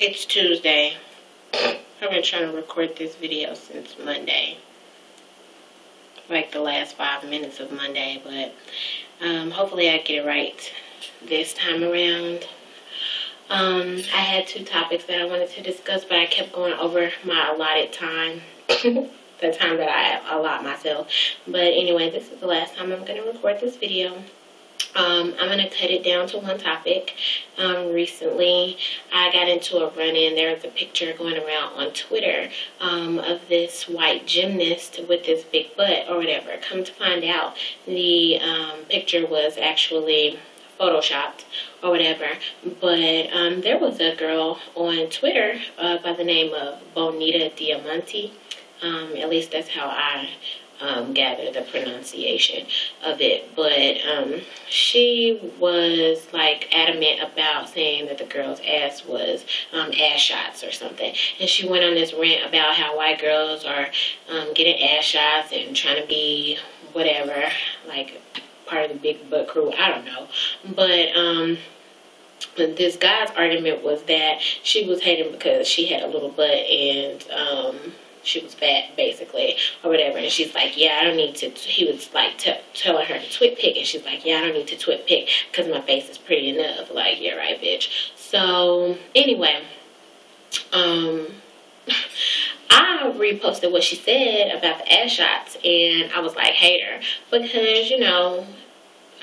It's Tuesday. I've been trying to record this video since Monday. Like the last 5 minutes of Monday, but hopefully I get it right this time around. I had 2 topics that I wanted to discuss, but I kept going over my allotted time. The time that I allot myself. But anyway, this is the last time I'm going to record this video. I'm going to cut it down to one topic. Recently, I got into a run-in. There was a picture going around on Twitter of this white gymnast with this big butt or whatever. Come to find out, the picture was actually photoshopped or whatever. But there was a girl on Twitter by the name of Bonita Diamante. At least that's how I gather the pronunciation of it, but she was like adamant about saying that the girl's ass was ass shots or something, and she went on this rant about how white girls are getting ass shots and trying to be whatever, like part of the big butt crew. I don't know, but this guy's argument was that she was hating because she had a little butt and she was fat, basically, or whatever. And she's like, yeah, I don't need to. He was like telling her to twit pick, and she's like, yeah, I don't need to twit pick because my face is pretty enough. Like, yeah, right, bitch. So anyway, I reposted what she said about the ass shots, and I was like, hater, because, you know,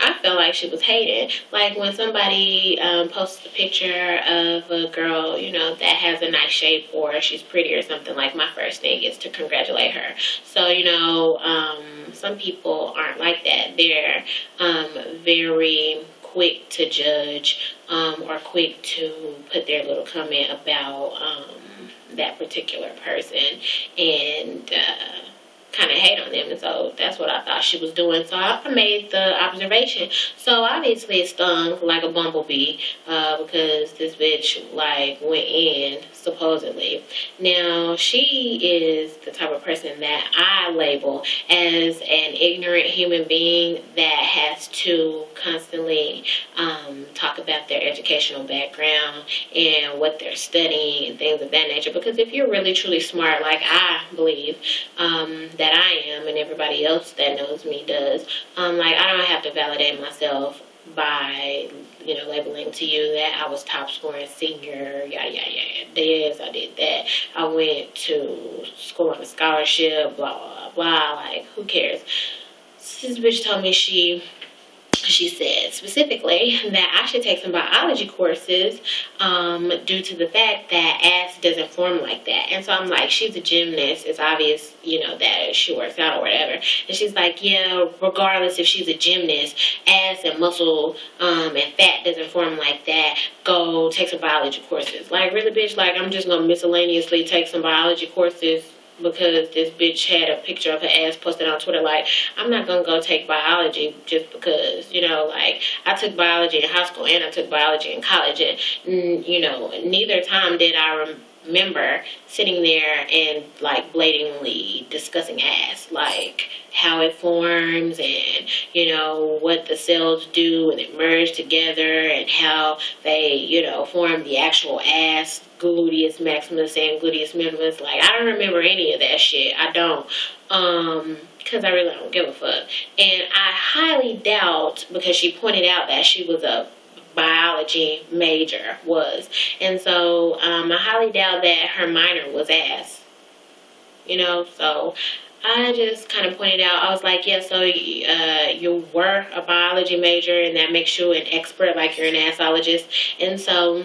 I felt like she was hating. Like when somebody posts a picture of a girl, you know, that has a nice shape or she's pretty or something, like my first thing is to congratulate her. So, you know, some people aren't like that. They're very quick to judge or quick to put their little comment about that particular person and kind of hate on them, and so that's what I thought she was doing. So I made the observation. So obviously it stung like a bumblebee because this bitch like went in, supposedly. Now she is the type of person that I label as an ignorant human being that has to constantly talk about their educational background and what they're studying and things of that nature, because if you're really truly smart, like I believe that I am, and everybody else that knows me does, like I don't have to validate myself by, you know, labeling to you that I was top scoring senior, yada yada yada. Yes, I did that. I went to school on a scholarship, blah blah blah. Like, who cares? This bitch told me she said specifically that I should take some biology courses due to the fact that ass doesn't form like that. And so I'm like, she's a gymnast. It's obvious, you know, that she works out or whatever. And she's like, yeah, regardless if she's a gymnast, ass and muscle and fat doesn't form like that. Go take some biology courses. Like, really, bitch? Like, I'm just going to miscellaneously take some biology courses because this bitch had a picture of her ass posted on Twitter. Like, I'm not gonna go take biology just because, you know, like, I took biology in high school and I took biology in college, and, you know, neither time did I remember sitting there and, like, blatantly discussing ass, like, how it forms and, you know, what the cells do and it merge together and how they, you know, form the actual ass, gluteus maximus and gluteus minimus. Like, I don't remember any of that shit. I don't, because I really don't give a fuck. And I highly doubt, because she pointed out that she was a biology major, and so I highly doubt that her minor was ass, you know. So I just kind of pointed out, I was like, yeah, so you were a biology major and that makes you an expert, like you're an assologist. And so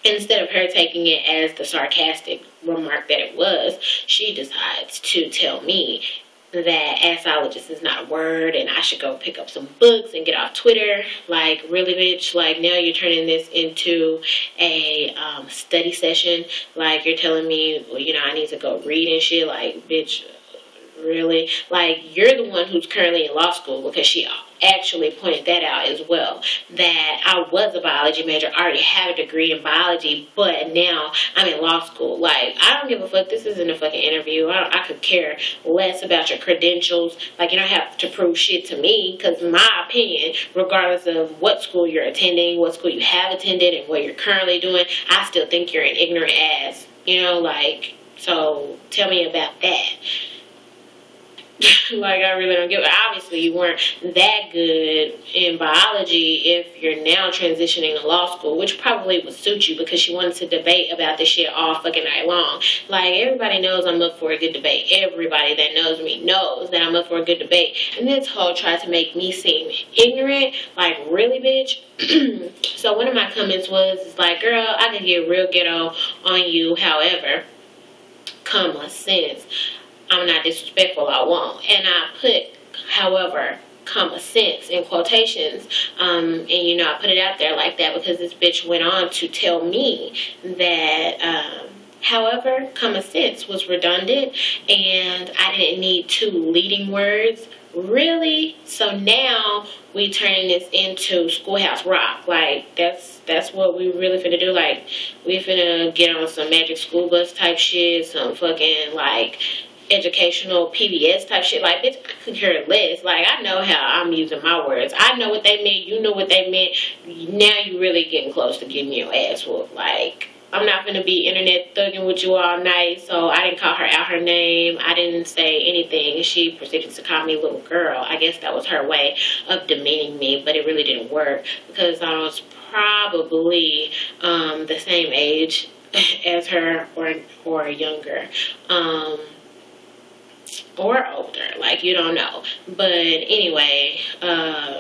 instead of her taking it as the sarcastic remark that it was, she decides to tell me that assologist is not a word and I should go pick up some books and get off Twitter. Like, really, bitch? Like, now you're turning this into a study session. Like, you're telling me, well, you know, I need to go read and shit. Like, bitch, really? Like, you're the one who's currently in law school, because she actually pointed that out as well, that I was a biology major, I already had a degree in biology, but now I'm in law school. Like, I don't give a fuck. This isn't a fucking interview. I could care less about your credentials. Like, you don't have to prove shit to me, because my opinion, regardless of what school you're attending, what school you have attended, and what you're currently doing, I still think you're an ignorant ass. You know, like, so tell me about that. Like, I really don't get it. Obviously, you weren't that good in biology if you're now transitioning to law school, which probably would suit you because she wanted to debate about this shit all fucking night long. Like, everybody knows I'm up for a good debate. Everybody that knows me knows that I'm up for a good debate. And this hoe tried to make me seem ignorant. Like, really, bitch? So one of my comments was like, girl, I could get real ghetto on you. However, common sense, I'm not disrespectful, I won't. And I put, however, common sense in quotations. And, you know, I put it out there like that because this bitch went on to tell me that, however, common sense was redundant and I didn't need 2 leading words. Really? So now we turning this into Schoolhouse Rock. Like, that's what we really finna do. Like, we finna get on some Magic School Bus type shit, some fucking, like, educational PBS type shit. Like, bitch, I could care less. Like, I know how I'm using my words. I know what they meant. You know what they meant. Now you really getting close to getting your ass whooped. Like, I'm not gonna be internet thugging with you all night, so I didn't call her out her name. I didn't say anything. She proceeded to call me little girl. I guess that was her way of demeaning me, but it really didn't work because I was probably the same age as her or younger. Or older, like, you don't know. But anyway,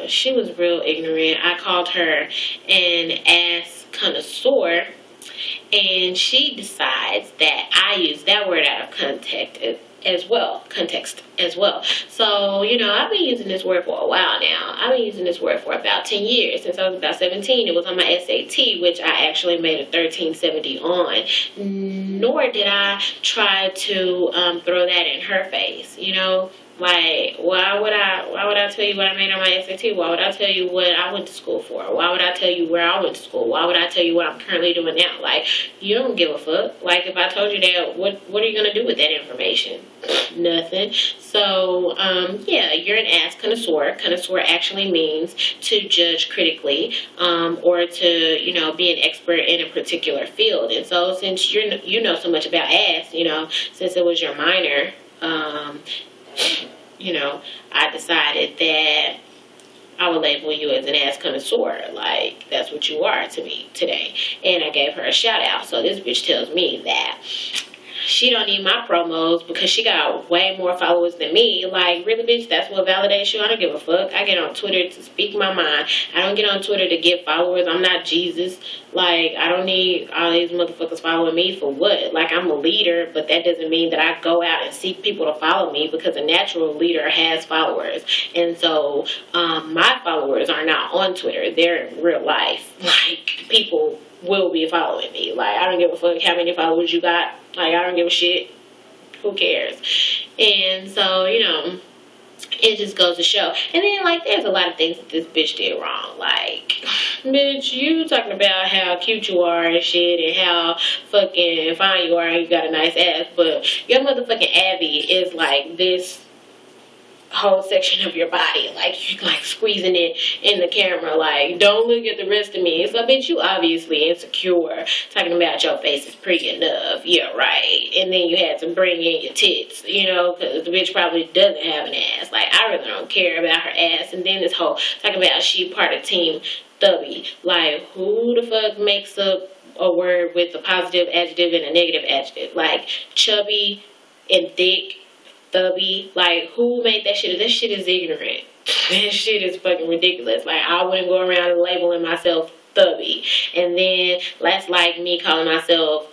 she was real ignorant. I called her an ass connoisseur, and she decides that I use that word out of context as well. So, you know, I've been using this word for a while now. I've been using this word for about 10 years. Since I was about 17, it was on my SAT, which I actually made a 1370 on. Nor did I try to throw that in her face, you know. Like, why would I tell you what I made on my SAT? Why would I tell you what I went to school for? Why would I tell you where I went to school? Why would I tell you what I'm currently doing now? Like, you don't give a fuck. Like, if I told you that, what are you going to do with that information? Nothing. So, yeah, you're an ass connoisseur. Connoisseur actually means to judge critically, or to, you know, be an expert in a particular field. And so, since you know so much about ass, you know, since it was your minor, you know, I decided that I would label you as an ass connoisseur. Like, that's what you are to me today. And I gave her a shout out. So this bitch tells me that she don't need my promos because she got way more followers than me. Like, really, bitch, that's what validates you? I don't give a fuck. I get on Twitter to speak my mind. I don't get on Twitter to get followers. I'm not Jesus. Like, I don't need all these motherfuckers following me for what? Like, I'm a leader, but that doesn't mean that I go out and seek people to follow me, because a natural leader has followers. And so, my followers are not on Twitter. They're in real life. Like, people will be following me. Like, I don't give a fuck how many followers you got. Like, I don't give a shit. Who cares? And so, you know, it just goes to show. And then, like, there's a lot of things that this bitch did wrong. Like, bitch, you talking about how cute you are and shit, and how fucking fine you are and you got a nice ass, but your motherfucking Abby is like this whole section of your body, like, you like squeezing it in the camera, like, don't look at the rest of me. So, bitch, you obviously insecure, talking about your face is pretty enough. Yeah, right. And then you had to bring in your tits, you know, because the bitch probably doesn't have an ass. Like, I really don't care about her ass. And then this whole talking about she part of Team Thubby. Like, who the fuck makes up a word with a positive adjective and a negative adjective? Like, chubby and thick, Thubby. Like, who made that shit? That shit is ignorant. That shit is fucking ridiculous. Like, I wouldn't go around labeling myself Thubby. And then that's like me calling myself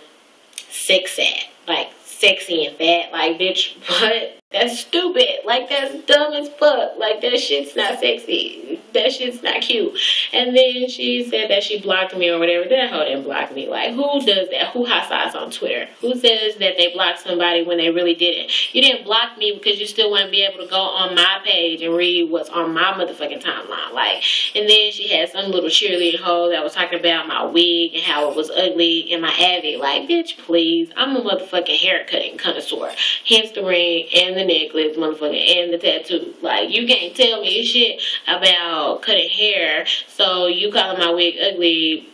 sexat. Like, sexy and fat. Like, bitch, what? That's stupid. Like, that's dumb as fuck. Like, that shit's not sexy. That shit's not cute. And then she said that she blocked me or whatever. That hoe didn't block me. Like, who does that? Who hot sauce on Twitter? Who says that they blocked somebody when they really didn't? You didn't block me because you still want to be able to go on my page and read what's on my motherfucking timeline. Like, and then she had some little cheerleading hoe that was talking about my wig and how it was ugly in my Abby. Like, bitch, please. I'm a motherfucking haircutting connoisseur. Hence the ring and the necklace, motherfucker, and the tattoo. Like, you can't tell me shit about cutting hair, so you calling my wig ugly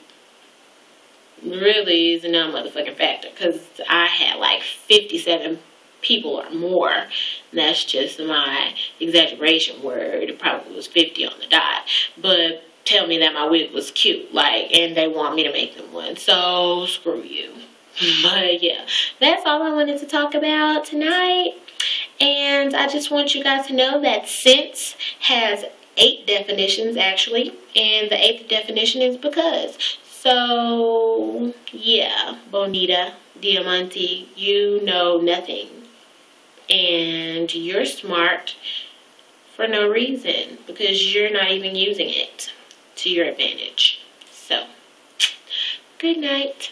really is no motherfucking factor, because I had like 57 people or more. And that's just my exaggeration word. It probably was 50 on the dot. But tell me that my wig was cute, like, and they want me to make them one. So screw you. But yeah, that's all I wanted to talk about tonight. And I just want you guys to know that since has 8 definitions actually, and the 8th definition is because. So yeah, Bonita Diamante, you know nothing, and you're smart for no reason because you're not even using it to your advantage. So good night.